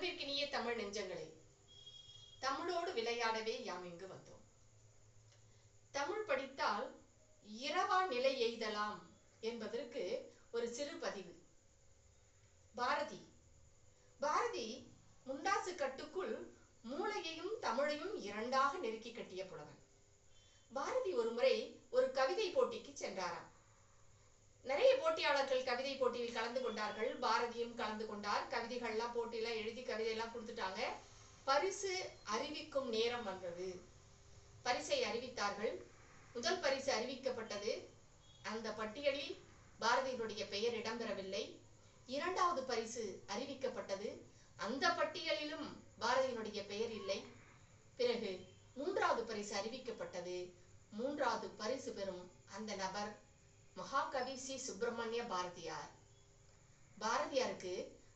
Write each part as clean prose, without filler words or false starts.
அன்பிற்கினிய தமிழ் நெஞ்சங்களே, தமிழோடு விளையாடவே யாம் இங்கு வந்தோம். தமிழ் படித்தால் இரவா நிலை எய்தலாம் என்பதற்கு ஒரு சிறு பதிவு. பாரதி முண்டாசு கட்டுக்குள் மூளையையும் தமிழையும் இரண்டாக நெருக்கி கட்டிய புலவன். பாரதி ஒரு முறை ஒரு கவிதை போட்டிக்கு சென்றாராம். நிறைய போட்டியாளர்கள் கவிதை போட்டியில் கலந்து கொண்டார்கள். பாரதியும் கலந்து கொண்டார். கவிதைகள்லாம் போட்டியெல்லாம் எழுதி கவிதையெல்லாம் கொடுத்துட்டாங்க. பரிசு அறிவிக்கும் நேரம் வந்தது. பரிசை அறிவித்தார்கள். முதல் பரிசு அறிவிக்கப்பட்டது. அந்த பட்டியலில் பாரதியினுடைய பெயர் இடம்பெறவில்லை. இரண்டாவது பரிசு அறிவிக்கப்பட்டது. அந்த பட்டியலிலும் பாரதியினுடைய பெயர் இல்லை. பிறகு மூன்றாவது பரிசு அறிவிக்கப்பட்டது. மூன்றாவது பரிசு பெறும் அந்த நபர் மகாகவி சி. சுப்பிரமணிய பாரதியார். பாரதியாருக்கு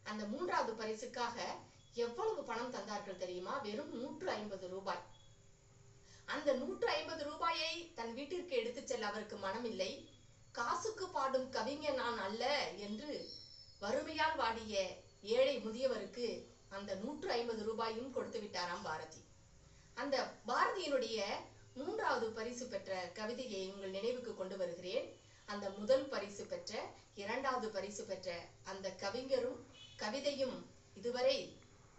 அந்த மூன்றாவது பரிசுக்காக எவ்வளவு பணம் தந்தார்கள் தெரியுமா? வெறும் 150 ரூபாய். அந்த 150 ரூபாயை தன் வீட்டிற்கு எடுத்து செல்ல அவருக்கு மனமில்லை. காசுக்கு பாடும் கவிஞர் நான் அல்ல என்று வறுமையால் வாடிய ஏழை முதியவருக்கு அந்த 150 ரூபாயும் கொடுத்து விட்டாராம் பாரதி. அந்த பாரதியினுடைய மூன்றாவது பரிசு பெற்ற கவிதையை உங்கள் நினைவுக்கு கொண்டு வருகிறேன். அந்த முதல் பரிசு பெற்ற, இரண்டாவது பரிசு பெற்ற அந்த கவிஞரும் கவிதையும் இதுவரை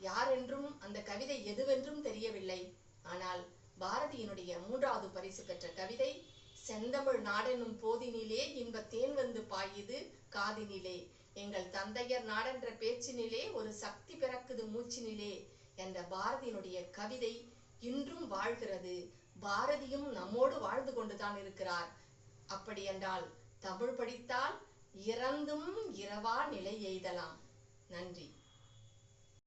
யாரென்றும் அந்த கவிதை எதுவென்றும் தெரியவில்லை. ஆனால் பாரதியினுடைய மூன்றாவது பரிசு பெற்ற கவிதை செந்தமிழ் நாடெனும் போதினிலே இன்ப தேன் வந்து பாயுது காதினிலே, எங்கள் தந்தையர் நாடென்ற பேச்சினிலே ஒரு சக்தி பிறக்குது மூச்சினிலே என்ற பாரதியினுடைய கவிதை இன்றும் வாழ்கிறது. பாரதியும் நம்மோடு வாழ்ந்து கொண்டுதான் இருக்கிறார். அப்படி என்றால் தமிழ் படித்தால் இறந்தும் இரவா நிலை எய்தலாம். நன்றி.